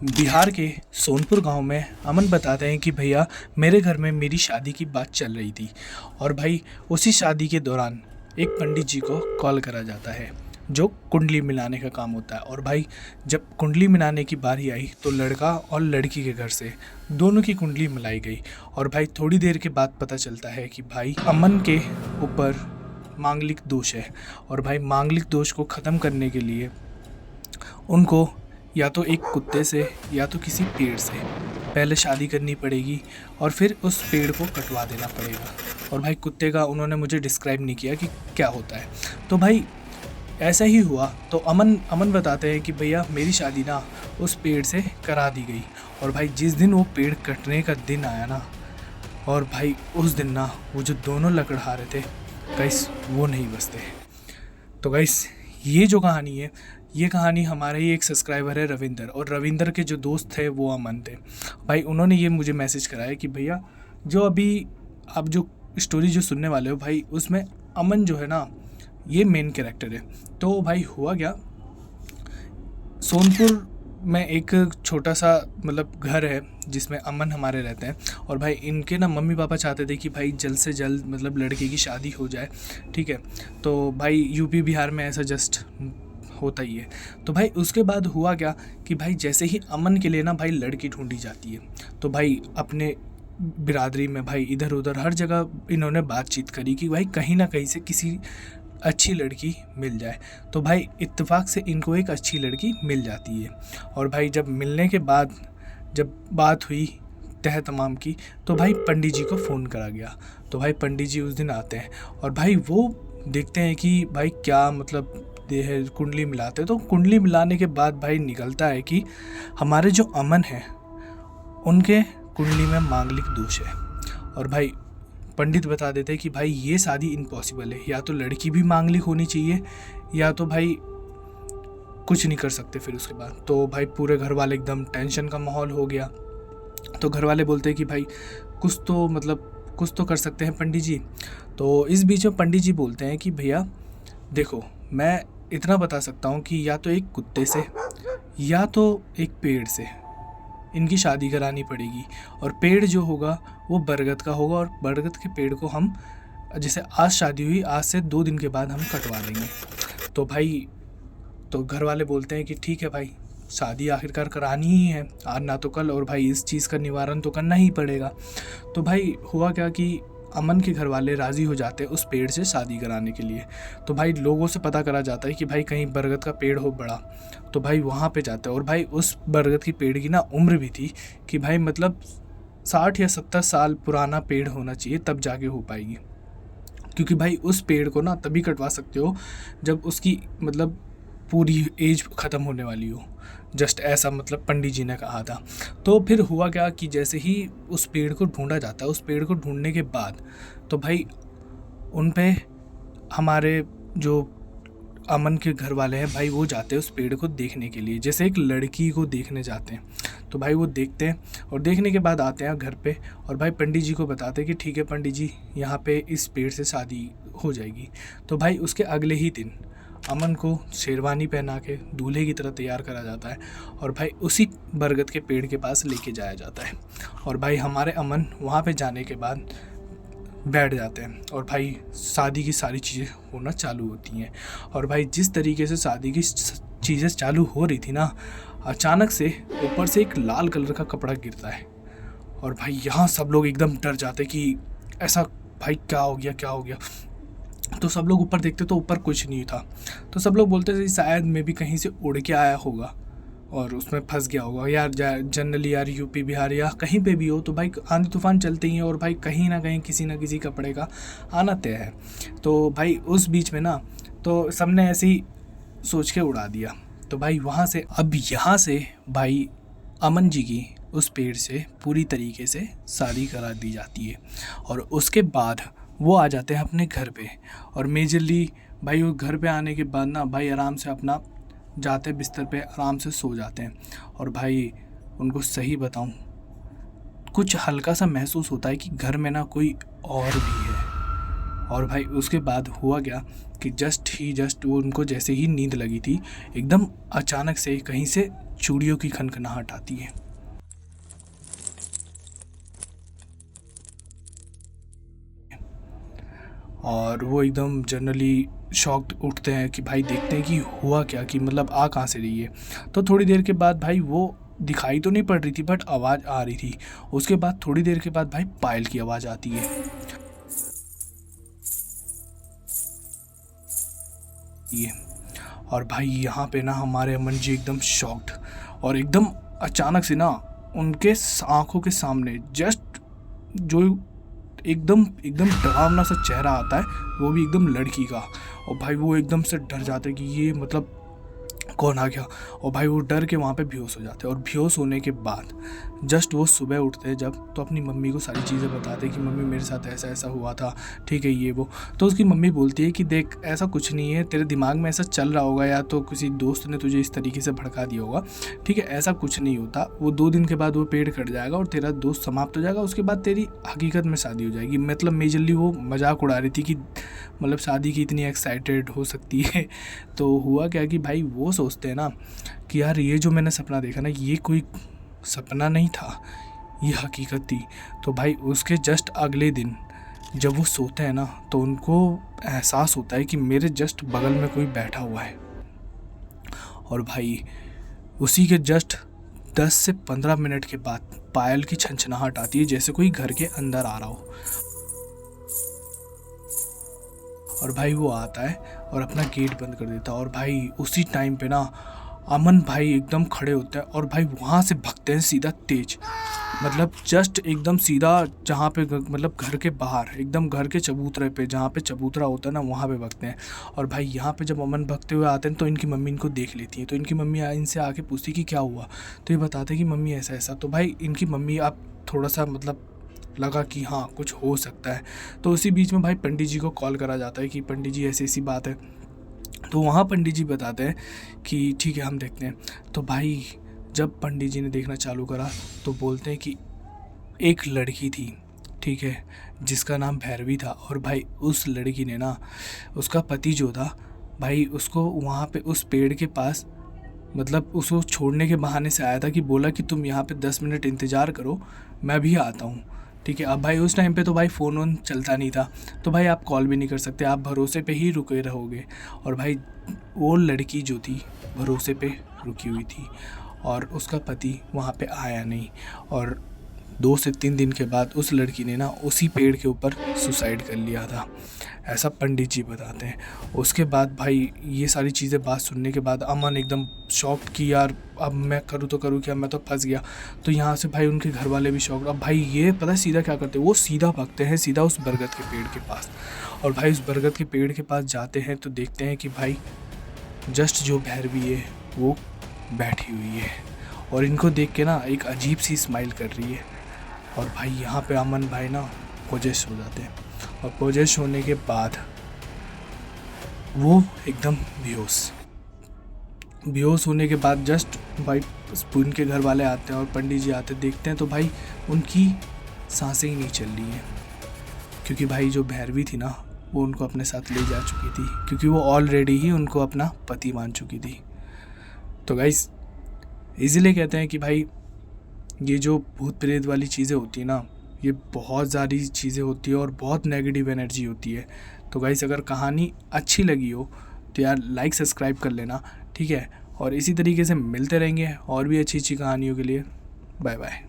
बिहार के सोनपुर गांव में अमन बताते हैं कि भैया मेरे घर में मेरी शादी की बात चल रही थी और भाई उसी शादी के दौरान एक पंडित जी को कॉल करा जाता है जो कुंडली मिलाने का काम होता है। और भाई जब कुंडली मिलाने की बारी आई तो लड़का और लड़की के घर से दोनों की कुंडली मिलाई गई। और भाई थोड़ी देर के बाद पता चलता है कि भाई अमन के ऊपर मांगलिक दोष है और भाई मांगलिक दोष को ख़त्म करने के लिए उनको या तो एक कुत्ते से या तो किसी पेड़ से पहले शादी करनी पड़ेगी और फिर उस पेड़ को कटवा देना पड़ेगा। और भाई कुत्ते का उन्होंने मुझे डिस्क्राइब नहीं किया कि क्या होता है। तो भाई ऐसा ही हुआ। तो अमन बताते हैं कि भैया मेरी शादी ना उस पेड़ से करा दी गई। और भाई जिस दिन वो पेड़ कटने का दिन आया ना, और भाई उस दिन ना वो जो दोनों लकड़हारे थे गाइस वो नहीं बचते। तो गाइस ये जो कहानी है, ये कहानी हमारे ही एक सब्सक्राइबर है रविंदर, और रविंदर के जो दोस्त थे वो अमन थे। भाई उन्होंने ये मुझे मैसेज कराया कि भैया जो अभी आप जो स्टोरी जो सुनने वाले हो भाई उसमें अमन जो है ना ये मेन कैरेक्टर है। तो भाई हुआ क्या, सोनपुर में एक छोटा सा मतलब घर है जिसमें अमन हमारे रहते हैं। और भाई इनके ना मम्मी पापा चाहते थे कि भाई जल्द से जल्द मतलब लड़के की शादी हो जाए, ठीक है। तो भाई यूपी बिहार में ऐसा जस्ट होता ही है। तो भाई उसके बाद हुआ क्या कि भाई जैसे ही अमन के लिए ना भाई लड़की ढूंढी जाती है तो भाई अपने बिरादरी में भाई इधर उधर हर जगह इन्होंने बातचीत करी कि भाई कहीं ना कहीं से किसी अच्छी लड़की मिल जाए। तो भाई इत्तेफाक से इनको एक अच्छी लड़की मिल जाती है। और भाई जब मिलने के बाद जब बात हुई तह तमाम की तो भाई पंडित जी को फ़ोन करा गया। तो भाई पंडित जी उस दिन आते हैं और भाई वो देखते हैं कि भाई क्या मतलब है कुंडली मिलाते हैं। तो कुंडली मिलाने के बाद भाई निकलता है कि हमारे जो अमन हैं उनके कुंडली में मांगलिक दोष है। और भाई पंडित बता देते हैं कि भाई ये शादी इम्पॉसिबल है, या तो लड़की भी मांगलिक होनी चाहिए या तो भाई कुछ नहीं कर सकते फिर उसके बाद। तो भाई पूरे घर वाले एकदम टेंशन का माहौल हो गया। तो घर वाले बोलते हैं कि भाई कुछ तो कर सकते हैं पंडित जी। तो इस बीच में पंडित जी बोलते हैं कि भैया देखो मैं इतना बता सकता हूँ कि या तो एक कुत्ते से या तो एक पेड़ से इनकी शादी करानी पड़ेगी। और पेड़ जो होगा वो बरगद का होगा, और बरगद के पेड़ को हम जैसे आज शादी हुई आज से 2 दिन के बाद हम कटवा देंगे। तो भाई तो घर वाले बोलते हैं कि ठीक है भाई शादी आखिरकार करानी ही है आज ना तो कल, और भाई इस चीज़ का निवारण तो करना ही पड़ेगा। तो भाई हुआ क्या कि अमन के घर वाले राज़ी हो जाते हैं उस पेड़ से शादी कराने के लिए। तो भाई लोगों से पता करा जाता है कि भाई कहीं बरगद का पेड़ हो बड़ा। तो भाई वहाँ पे जाते हैं और भाई उस बरगद की पेड़ की ना उम्र भी थी कि भाई मतलब 60 या 70 साल पुराना पेड़ होना चाहिए तब जाके हो पाएगी। क्योंकि भाई उस पेड़ को ना तभी कटवा सकते हो जब उसकी मतलब पूरी एज ख़त्म होने वाली हो, जस्ट ऐसा मतलब पंडित जी ने कहा था। तो फिर हुआ क्या कि जैसे ही उस पेड़ को ढूंढा जाता है, उस पेड़ को ढूंढने के बाद तो भाई उन पे हमारे जो अमन के घर वाले हैं भाई वो जाते हैं उस पेड़ को देखने के लिए, जैसे एक लड़की को देखने जाते हैं। तो भाई वो देखते हैं और देखने के बाद आते हैं घर पे और भाई पंडित जी को बताते हैं कि ठीक है पंडित जी यहाँ पे इस पेड़ से शादी हो जाएगी। तो भाई उसके अगले ही दिन अमन को शेरवानी पहना के दूल्हे की तरह तैयार करा जाता है और भाई उसी बरगद के पेड़ के पास लेके जाया जाता है। और भाई हमारे अमन वहाँ पे जाने के बाद बैठ जाते हैं और भाई शादी की सारी चीज़ें होना चालू होती हैं। और भाई जिस तरीके से शादी की चीज़ें चालू हो रही थी ना, अचानक से ऊपर से एक लाल कलर का कपड़ा गिरता है और भाई यहाँ सब लोग एकदम डर जाते कि ऐसा भाई क्या हो गया। तो सब लोग ऊपर देखते तो ऊपर कुछ नहीं था। तो सब लोग बोलते थे शायद में भी कहीं से उड़ के आया होगा और उसमें फंस गया होगा यार। जनरली यार यूपी बिहार या कहीं पे भी हो तो भाई आंधी तूफान चलते ही हैं और भाई कहीं ना कहीं किसी ना किसी कपड़े का आना तय है। तो भाई उस बीच में ना तो सबने ऐसे ही सोच के उड़ा दिया। तो भाई वहाँ से अब यहाँ से भाई अमन जी की उस पेड़ से पूरी तरीके से शादी करा दी जाती है। और उसके बाद वो आ जाते हैं अपने घर पे और मेजरली भाई वो घर पे आने के बाद ना भाई आराम से अपना जाते बिस्तर पे आराम से सो जाते हैं। और भाई उनको सही बताऊं कुछ हल्का सा महसूस होता है कि घर में ना कोई और भी है। और भाई उसके बाद हुआ क्या कि जस्ट वो उनको जैसे ही नींद लगी थी, एकदम अचानक से कहीं से चूड़ियों की खनखनाहट आती है। और वो एकदम जनरली शॉक्ड उठते हैं कि भाई देखते हैं कि हुआ क्या, कि मतलब आ कहाँ से रही है। तो थोड़ी देर के बाद भाई वो दिखाई तो नहीं पड़ रही थी बट आवाज़ आ रही थी। उसके बाद थोड़ी देर के बाद भाई पायल की आवाज़ आती है। ये और भाई यहाँ पे ना हमारे अमन जी एकदम शॉक्ड, और एकदम अचानक से ना उनके आंखों के सामने जस्ट जो एकदम एकदम डरावना सा चेहरा आता है, वो भी एकदम लड़की का। और भाई वो एकदम से डर जाते कि ये मतलब कौन आ गया, और भाई वो डर के वहाँ पे बेहोश हो जाते हैं। और बेहोश होने के बाद जस्ट वो सुबह उठते हैं जब, तो अपनी मम्मी को सारी चीज़ें बताते हैं कि मम्मी मेरे साथ ऐसा ऐसा हुआ था, ठीक है ये वो। तो उसकी मम्मी बोलती है कि देख ऐसा कुछ नहीं है, तेरे दिमाग में ऐसा चल रहा होगा या तो किसी दोस्त ने तुझे इस तरीके से भड़का दिया होगा, ठीक है ऐसा कुछ नहीं होता। वो 2 दिन के बाद वो पेड़ कट जाएगा और तेरा दोस्त समाप्त हो जाएगा, उसके बाद तेरी हकीकत में शादी हो जाएगी। मतलब मेजरली वो मजाक उड़ा रही थी कि मतलब शादी की इतनी एक्साइटेड हो सकती है। तो हुआ क्या कि भाई वो सोचते हैं ना कि यार ये जो मैंने सपना देखा ना, ये कोई सपना नहीं था, ये हकीकत थी। तो भाई उसके जस्ट अगले दिन जब वो सोते हैं ना, तो उनको एहसास होता है कि मेरे जस्ट बगल में कोई बैठा हुआ है। और भाई उसी के जस्ट 10 से 15 मिनट के बाद पायल की छनछनाहट आती है, जैसे कोई घर के अंदर आ रहा हो। और भाई वो आता है और अपना गेट बंद कर देता है। और भाई उसी टाइम पे ना अमन भाई एकदम खड़े होते हैं और भाई वहाँ से भागते हैं सीधा तेज, मतलब जस्ट एकदम सीधा जहाँ पे मतलब घर के बाहर एकदम घर के चबूतरे पे, जहाँ पे चबूतरा होता है ना वहाँ पे भागते हैं। और भाई यहाँ पे जब अमन भागते हुए आते हैं तो इनकी मम्मी इनको देख लेती है। तो इनकी मम्मी इनसे आके पूछती कि क्या हुआ, तो ये बताते कि मम्मी ऐसा ऐसा। तो भाई इनकी मम्मी आप थोड़ा सा मतलब लगा कि हाँ कुछ हो सकता है। तो उसी बीच में भाई पंडित जी को कॉल करा जाता है कि पंडित जी ऐसी ऐसी बात है। तो वहाँ पंडित जी बताते हैं कि ठीक है हम देखते हैं। तो भाई जब पंडित जी ने देखना चालू करा तो बोलते हैं कि एक लड़की थी, ठीक है, जिसका नाम भैरवी था। और भाई उस लड़की ने ना, उसका पति जो था भाई उसको वहाँ पे उस पेड़ के पास मतलब उसको छोड़ने के बहाने से आया था कि बोला कि तुम यहाँ पे 10 मिनट इंतज़ार करो, मैं भी आता हूँ, ठीक है। अब भाई उस टाइम पे तो भाई फ़ोन वोन चलता नहीं था, तो भाई आप कॉल भी नहीं कर सकते, आप भरोसे पे ही रुके रहोगे। और भाई वो लड़की जो थी भरोसे पे रुकी हुई थी और उसका पति वहाँ पे आया नहीं। और 2 से 3 दिन के बाद उस लड़की ने ना उसी पेड़ के ऊपर सुसाइड कर लिया था, ऐसा पंडित जी बताते हैं। उसके बाद भाई ये सारी चीज़ें बात सुनने के बाद अमन एकदम शॉक्ड कि यार अब मैं करूँ तो करूँ क्या, मैं तो फंस गया। तो यहाँ से भाई उनके घर वाले भी शॉक्ड। अब भाई ये पता है सीधा क्या करते हैं, वो सीधा भागते हैं सीधा उस बरगद के पेड़ के पास। और भाई उस बरगद के पेड़ के पास जाते हैं तो देखते हैं कि भाई जस्ट जो भैरवी है वो बैठी हुई है और इनको देख के ना एक अजीब सी स्माइल कर रही है। और भाई यहाँ पे अमन भाई ना पोजेस हो जाते हैं और पोजेस होने के बाद वो एकदम बेहोश होने के बाद जस्ट भाई उनके घर वाले आते हैं और पंडित जी आते देखते हैं तो भाई उनकी सांसें ही नहीं चल रही हैं, क्योंकि भाई जो भैरवी थी ना वो उनको अपने साथ ले जा चुकी थी, क्योंकि वो ऑलरेडी ही उनको अपना पति मान चुकी थी। तो गाइस इसीलिए कहते हैं कि भाई ये जो भूत प्रेत वाली चीज़ें होती है ना, ये बहुत ज़्यादा चीज़ें होती है और बहुत नेगेटिव एनर्जी होती है। तो गाइस अगर कहानी अच्छी लगी हो तो यार लाइक सब्सक्राइब कर लेना, ठीक है। और इसी तरीके से मिलते रहेंगे और भी अच्छी अच्छी कहानियों के लिए। Bye bye.